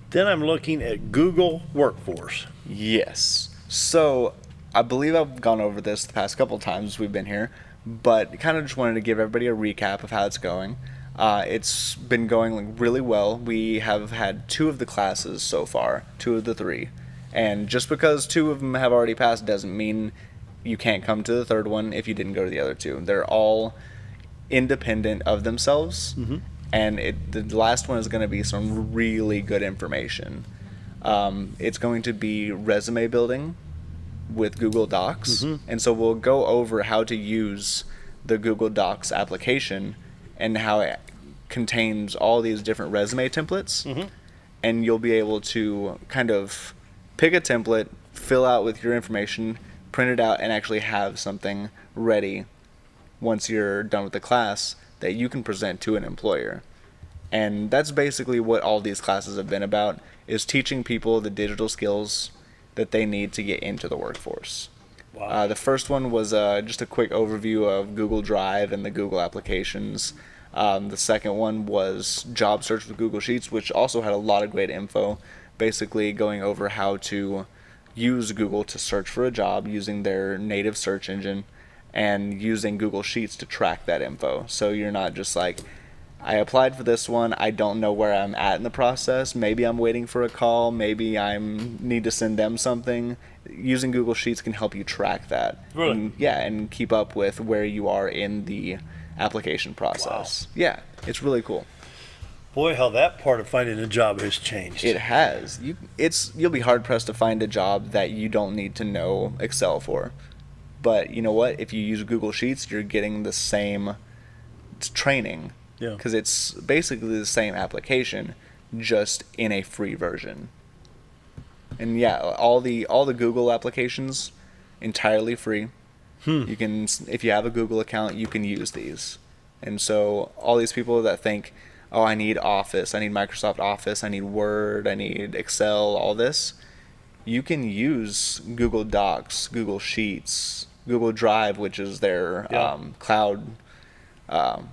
Then I'm looking at Google Workforce. Yes. So I believe I've gone over this the past couple times we've been here, but kind of just wanted to give everybody a recap of how it's going. It's been going really well. We have had 2 of the classes so far, 2 of the 3. And just because 2 of them have already passed doesn't mean you can't come to the 3rd one if you didn't go to the other 2. They're all independent of themselves. Mm-hmm. And the last one is going to be some really good information. It's going to be resume building with Google Docs. Mm-hmm. And so we'll go over how to use the Google Docs application and how it contains all these different resume templates. Mm-hmm. And you'll be able to kind of pick a template, fill out with your information, print it out, and actually have something ready once you're done with the class that you can present to an employer. And that's basically what all these classes have been about, is teaching people the digital skills that they need to get into the workforce. Wow. The first one was just a quick overview of Google Drive and the Google applications. The second one was job search with Google Sheets, which also had a lot of great info, basically going over how to use Google to search for a job using their native search engine and using Google Sheets to track that info. So you're not just like, I applied for this one, I don't know where I'm at in the process, maybe I'm waiting for a call, maybe I need to send them something. Using Google Sheets can help you track that. Really? And keep up with where you are in the application process. Wow. Yeah, it's really cool. Boy, how that part of finding a job has changed. It has. You'll be hard pressed to find a job that you don't need to know Excel for. But you know what? If you use Google Sheets, you're getting the same training. Yeah. Because it's basically the same application, just in a free version. And yeah, all the Google applications, entirely free. You can, if you have a Google account, you can use these. And so all these people that think, oh, I need Office, I need Microsoft Office, I need Word, I need Excel, all this, you can use Google Docs, Google Sheets, Google Drive, which is their cloud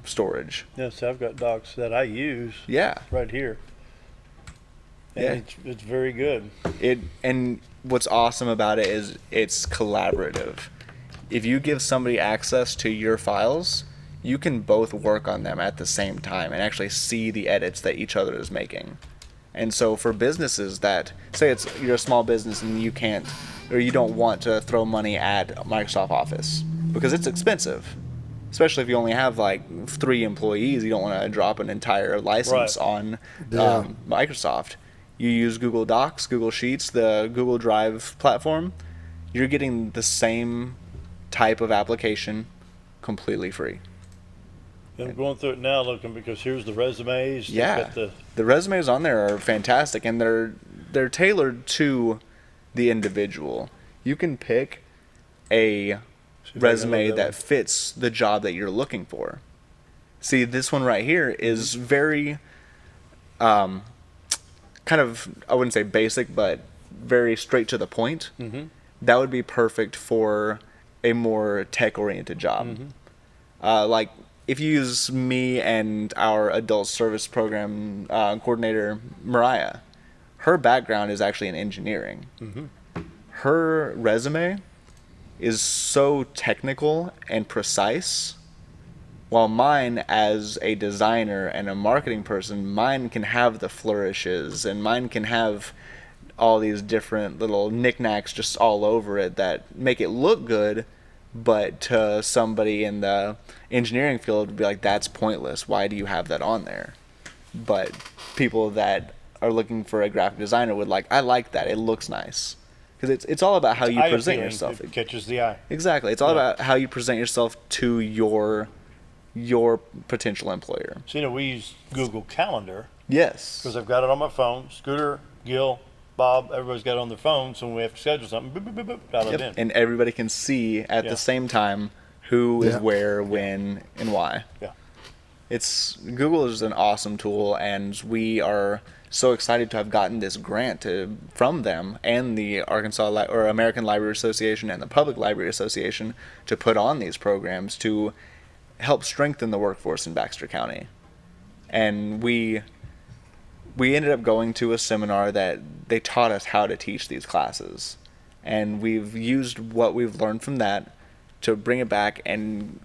storage. Yes, I've got Docs that I use. Yeah. Right here. And it's very good. And what's awesome about it is it's collaborative. If you give somebody access to your files, you can both work on them at the same time and actually see the edits that each other is making. And so for businesses that, say you're a small business and you can't, or you don't want to throw money at Microsoft Office because it's expensive, especially if you only have like 3 employees, you don't want to drop an entire license on Microsoft. You use Google Docs, Google Sheets, the Google Drive platform, you're getting the same type of application completely free. I'm going through it now looking because here's the resumes. Yeah, the resumes on there are fantastic, and they're tailored to the individual. You can pick a resume that fits the job that you're looking for. See, this one right here is very kind of, I wouldn't say basic, but very straight to the point. Mm-hmm. That would be perfect for a more tech-oriented job. Mm-hmm. Like, if you use me and our adult service program coordinator, Mariah, her background is actually in engineering. Mm-hmm. Her resume is so technical and precise, while mine, as a designer and a marketing person, mine can have the flourishes, and mine can have all these different little knickknacks just all over it that make it look good, but to somebody in the engineering field would be like, that's pointless. Why do you have that on there? But people that are looking for a graphic designer would like, I like that. It looks nice. Because it's all about how you present yourself. It catches the eye. Exactly. It's all about how you present yourself to your potential employer. So, we use Google Calendar. Yes. Because I've got it on my phone. Scooter, Gil, Bob, everybody's got it on their phone, so when we have to schedule something, boop, boop, boop, boop, dial it in. And everybody can see at the same time who is where, when, and why. Yeah. Google is an awesome tool, and we are so excited to have gotten this grant from them and the American Library Association and the Public Library Association to put on these programs to help strengthen the workforce in Baxter County. And we ended up going to a seminar that they taught us how to teach these classes. And we've used what we've learned from that to bring it back and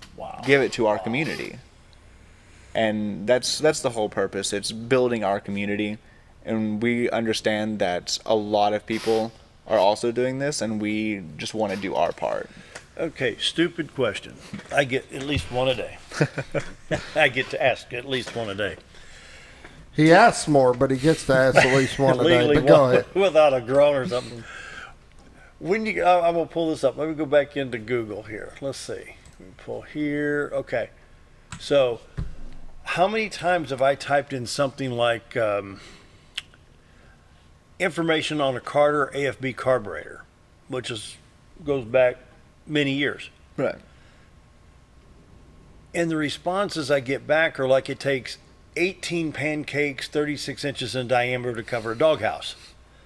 give it to our community. And that's the whole purpose. It's building our community. And we understand that a lot of people are also doing this, and we just want to do our part. Okay, stupid question. I get at least one a day. I get to ask at least one a day. He asks more, but he gets to ask at least one a day. But go ahead. Without a groan or something. I'm going to pull this up. Let me go back into Google here. Let's see. Let me pull here. Okay. So, how many times have I typed in something like information on a Carter AFB carburetor, which goes back many years. Right. And the responses I get back are like, it takes 18 pancakes 36 inches in diameter to cover a doghouse.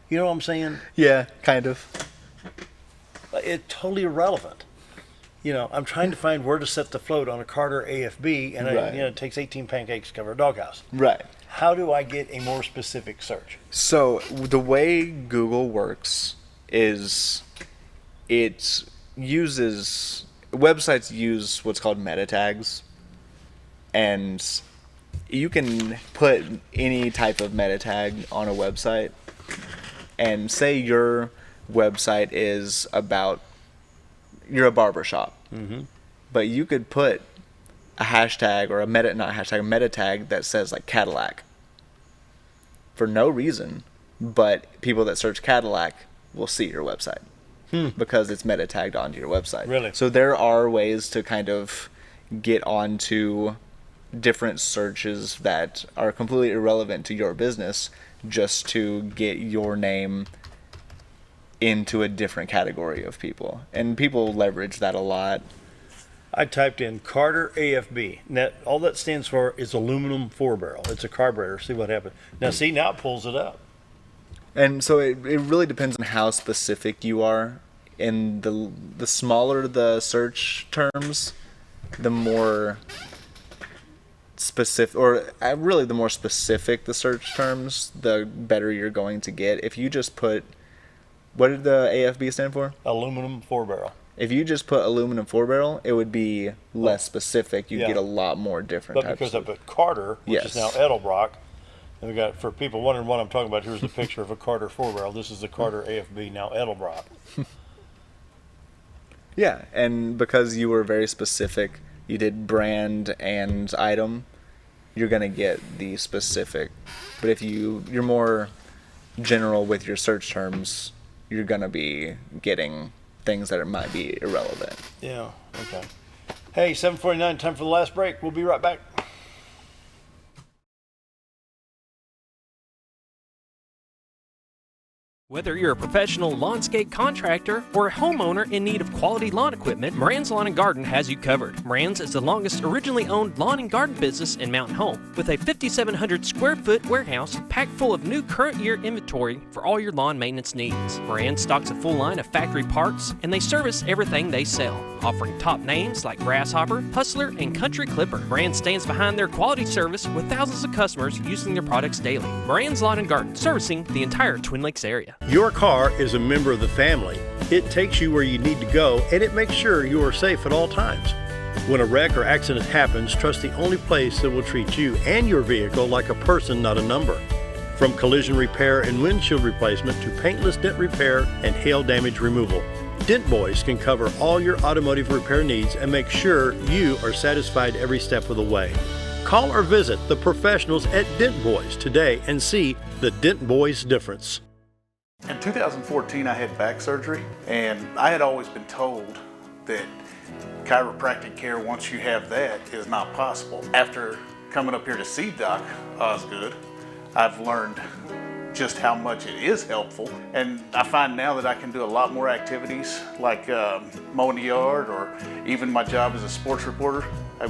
You know what I'm saying? Yeah, kind of. It's totally irrelevant. I'm trying to find where to set the float on a Carter AFB, and it takes 18 pancakes to cover a doghouse. Right. How do I get a more specific search? So the way Google works is websites use what's called meta tags, and you can put any type of meta tag on a website, and say your website is about, you're a barber shop, but you could put a hashtag or a meta tag that says like Cadillac for no reason, but people that search Cadillac will see your website because it's meta tagged onto your website. Really? So there are ways to kind of get onto different searches that are completely irrelevant to your business just to get your name into a different category of people. And people leverage that a lot. I typed in Carter AFB. Now, all that stands for is aluminum 4-barrel. It's a carburetor. See what happens. Now, now it pulls it up. And so it really depends on how specific you are. And the smaller the search terms, the more specific, or really the more specific the search terms, the better you're going to get. If you just put, what did the AFB stand for? Aluminum 4-barrel. If you just put aluminum 4-barrel, it would be less specific. You'd get a lot more different types. But because I put Carter, which is now Edelbrock, and we got, for people wondering what I'm talking about, here's the picture of a Carter 4-barrel. This is the Carter AFB, now Edelbrock. Yeah, and because you were very specific, you did brand and item, you're going to get the specific. But if you're more general with your search terms, you're going to be getting things that might be irrelevant. Yeah, okay. Hey, 7:49, time for the last break. We'll be right back. Whether you're a professional lawnscape contractor or a homeowner in need of quality lawn equipment, Moran's Lawn & Garden has you covered. Moran's is the longest originally owned lawn and garden business in Mountain Home, with a 5,700 square foot warehouse packed full of new current year inventory for all your lawn maintenance needs. Moran stocks a full line of factory parts, and they service everything they sell. offering top names like Grasshopper, Hustler, and Country Clipper. Brand stands behind their quality service with thousands of customers using their products daily. Brand's Lawn and Garden, servicing the entire Twin Lakes area. Your car is a member of the family. It takes you where you need to go, and it makes sure you are safe at all times. When a wreck or accident happens, trust the only place that will treat you and your vehicle like a person, not a number. From collision repair and windshield replacement to paintless dent repair and hail damage removal, Dent Boys can cover all your automotive repair needs and make sure you are satisfied every step of the way. Call or visit the professionals at Dent Boys today and see the Dent Boys difference. In 2014, I had back surgery, and I had always been told that chiropractic care, once you have that, is not possible. After coming up here to see Doc Osgood, I've learned just how much it is helpful, and I find now that I can do a lot more activities like mowing the yard, or even my job as a sports reporter.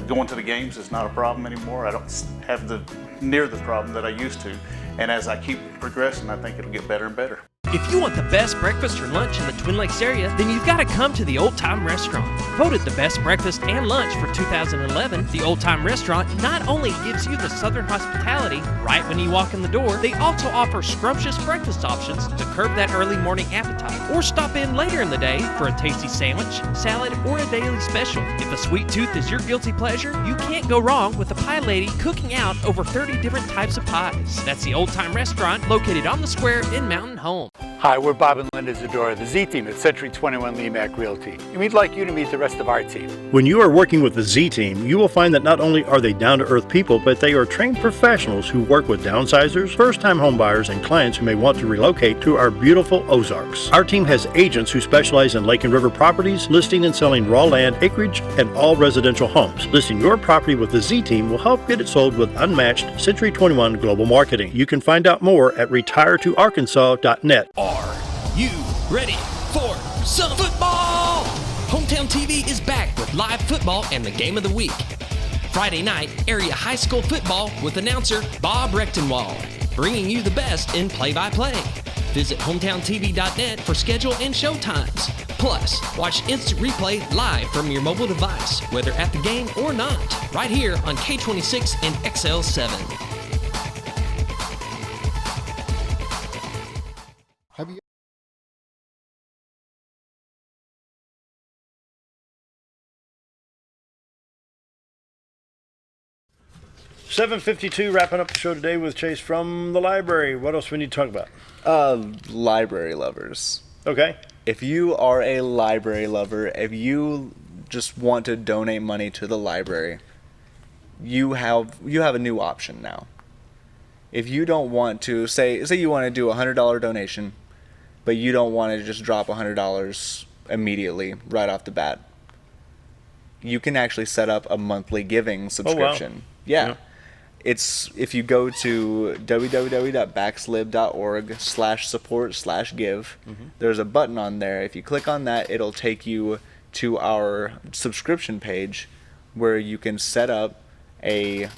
Going to the games is not a problem anymore. I don't have near the problem that I used to, and as I keep progressing, I think it'll get better and better. If you want the best breakfast or lunch in the Twin Lakes area, then you've got to come to the Old Time Restaurant. Voted the best breakfast and lunch for 2011, the Old Time Restaurant not only gives you the Southern hospitality right when you walk in the door, they also offer scrumptious breakfast options to curb that early morning appetite. Or stop in later in the day for a tasty sandwich, salad, or a daily special. If a sweet tooth is your guilty pleasure, you can't go wrong with the pie lady cooking out over 30 different types of pies. That's the Old Time Restaurant, located on the square in Mountain Home. Hi, we're Bob and Linda Zadora, the Z-Team at Century 21 Lemac Realty, and we'd like you to meet the rest of our team. When you are working with the Z-Team, you will find that not only are they down-to-earth people, but they are trained professionals who work with downsizers, first-time homebuyers, and clients who may want to relocate to our beautiful Ozarks. Our team has agents who specialize in lake and river properties, listing and selling raw land, acreage, and all residential homes. Listing your property with the Z-Team will help get it sold with unmatched Century 21 global marketing. You can find out more at retiretoarkansas.net. Are you ready for some football? Hometown TV is back with live football and the game of the week. Friday night, area high school football with announcer Bob Rechtenwald, bringing you the best in play-by-play. Visit hometowntv.net for schedule and show times. Plus, watch instant replay live from your mobile device, whether at the game or not, right here on K26 and XL7. Have you 7:52, wrapping up the show today with Chase from the library. What else we need to talk about? Library lovers. Okay. If you are a library lover, if you just want to donate money to the library, you have a new option now. If you don't want to, say you want to do a $100 donation, but you don't want to just drop $100 immediately right off the bat, you can actually set up a monthly giving subscription. Oh, wow. Yeah. It's if you go to www.backslib.org/support/give, there's a button on there. If you click on that, it'll take you to our subscription page where you can set up a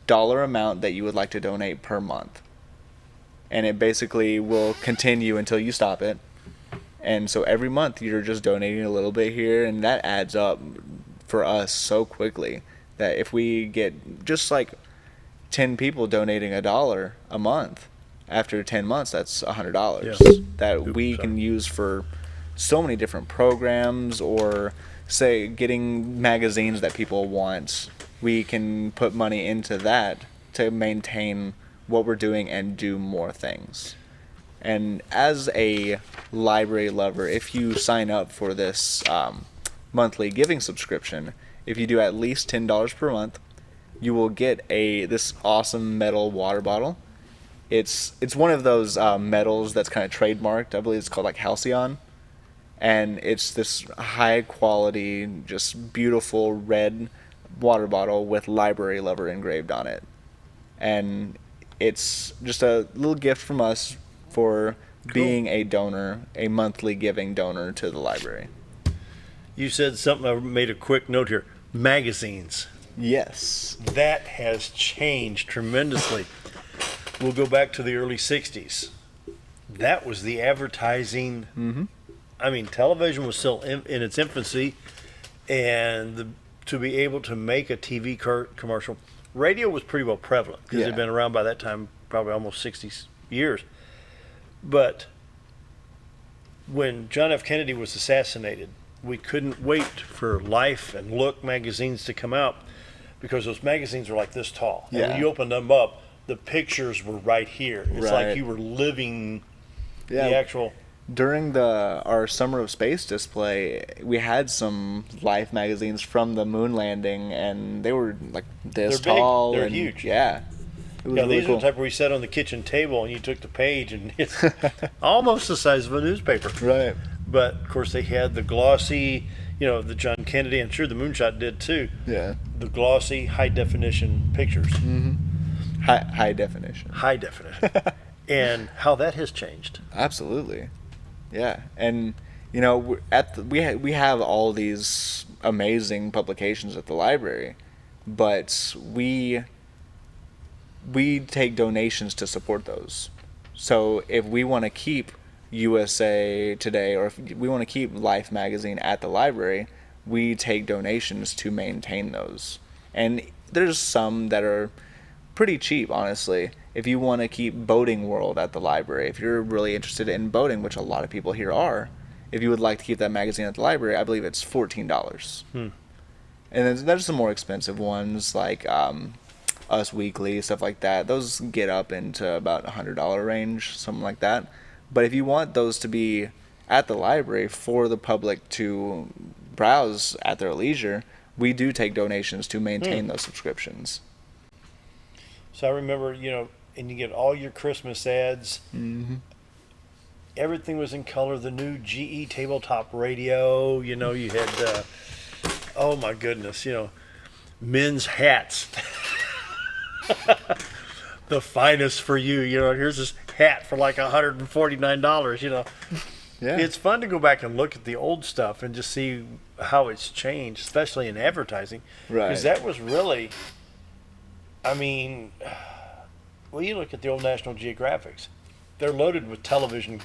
dollar amount that you would like to donate per month. And it basically will continue until you stop it. And so every month you're just donating a little bit here, and that adds up for us so quickly that if we get just like 10 people donating $1 a month, after 10 months, that's $100 that we can use for so many different programs, or say getting magazines that people want. We can put money into that to maintain what we're doing and do more things. And as a library lover, if you sign up for this monthly giving subscription, if you do at least $10 per month, you will get this awesome metal water bottle. It's one of those metals that's kind of trademarked. I believe it's called like Halcyon. And it's this high quality, just beautiful red water bottle with library lover engraved on it. And it's just a little gift from us for being a donor, a monthly giving donor to the library. You said something, I made a quick note here. Magazines. Yes. That has changed tremendously. We'll go back to the early 60s. That was the advertising. I mean, television was still in its infancy, And to be able to make a TV commercial, radio was pretty well prevalent because it had been around by that time, probably almost 60 years. But when John F. Kennedy was assassinated, we couldn't wait for Life and Look magazines to come out because those magazines were like this tall. And when you opened them up, the pictures were right here. It's like you were living the actual... During our Summer of Space display, we had some Life magazines from the moon landing, and they were like this tall. They're huge. Yeah. It was really these are the type where we sat on the kitchen table and you took the page and it's almost the size of a newspaper. Right. But, of course, they had the glossy, the John Kennedy, I'm sure the Moonshot did too. Yeah. The glossy, high-definition pictures. Mm-hmm. High definition. High definition. And how that has changed. Absolutely. Yeah. And, we have all these amazing publications at the library, but we take donations to support those. So if we want to keep USA Today, or if we want to keep Life magazine at the library, we take donations to maintain those. And there's some that are pretty cheap, honestly. If you want to keep Boating World at the library, if you're really interested in boating, which a lot of people here are, if you would like to keep that magazine at the library, I believe it's $14. And then there's some more expensive ones like Us Weekly, stuff like that. Those get up into about $100 range, something like that. But if you want those to be at the library for the public to browse at their leisure, we do take donations to maintain those subscriptions. So I remember, and you get all your Christmas ads. Mm-hmm. Everything was in color. The new GE tabletop radio, you had, oh my goodness, men's hats. The finest for you, here's this hat for like $149, Yeah. It's fun to go back and look at the old stuff and just see how it's changed, especially in advertising. Right. Because that was really, you look at the old National Geographics, they're loaded with television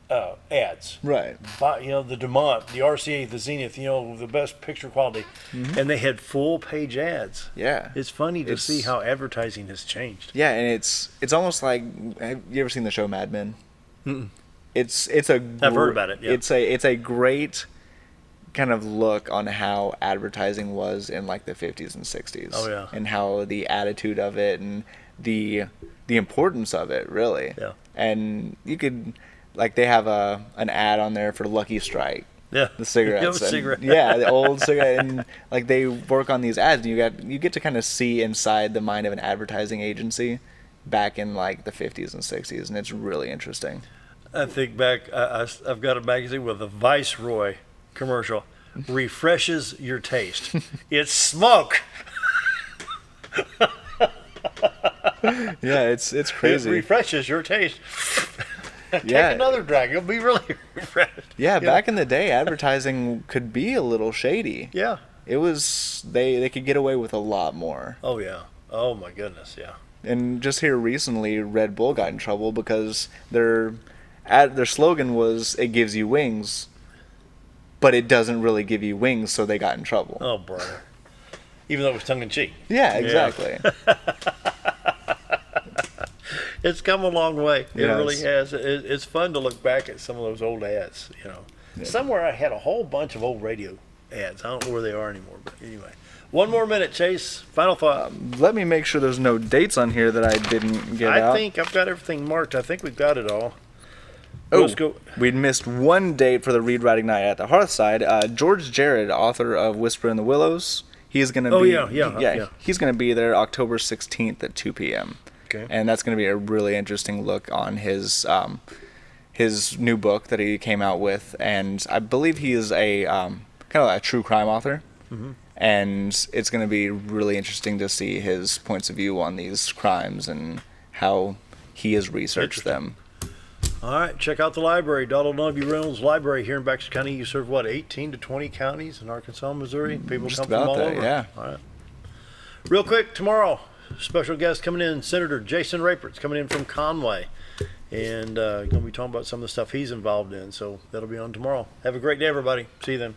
ads. Right. The DeMont, the RCA, the Zenith, the best picture quality. Mm-hmm. And they had full page ads. Yeah. It's funny to see how advertising has changed. Yeah, and it's almost like, have you ever seen the show Mad Men? Mm-mm. I've heard about it. Yeah. It's a great kind of look on how advertising was in like the 50s and 60s. Oh yeah. And how the attitude of it and the importance of it, really. Yeah. And you could, like, they have an ad on there for Lucky Strike. Yeah. The cigarettes. Yeah, the old cigarette, and like they work on these ads, and you get to kind of see inside the mind of an advertising agency back in like the 50s and 60s, and it's really interesting. I think back, I've got a magazine with a Viceroy commercial. Refreshes your taste. It's smoke. Yeah, it's crazy. It refreshes your taste. Take Yeah. another drag. You'll be really refreshed. Yeah, back in the day, advertising could be a little shady. Yeah. It was, they could get away with a lot more. Oh, yeah. Oh, my goodness, yeah. And just here recently, Red Bull got in trouble because their slogan was, "It gives you wings," but it doesn't really give you wings, so they got in trouble. Oh, brother. Even though it was tongue-in-cheek. Yeah, exactly. It's come a long way. It Yes. really has. It's fun to look back at some of those old ads, Yeah. Somewhere I had a whole bunch of old radio ads. I don't know where they are anymore, but anyway. One more minute, Chase. Final thought. Let me make sure there's no dates on here that I didn't get out. I think I've got everything marked. I think we've got it all. Oh, Let's go. We'd missed one date for the Read Writing Night at the Hearthside. George Jared, author of Whisper in the Willows, he's going to be... yeah. He's going to be there October 16th at 2 p.m. Okay. And that's going to be a really interesting look on his new book that he came out with. And I believe he is a kind of a true crime author. Mm-hmm. And it's going to be really interesting to see his points of view on these crimes and how he has researched them. All right, check out the library, Donald W. Reynolds Library here in Baxter County. You serve, 18 to 20 counties in Arkansas, Missouri? People Just come from about all that, over. yeah. All right. Real quick, tomorrow, special guest coming in, Senator Jason Rapert's coming in from Conway. And going to be talking about some of the stuff he's involved in. So that'll be on tomorrow. Have a great day, everybody. See you then.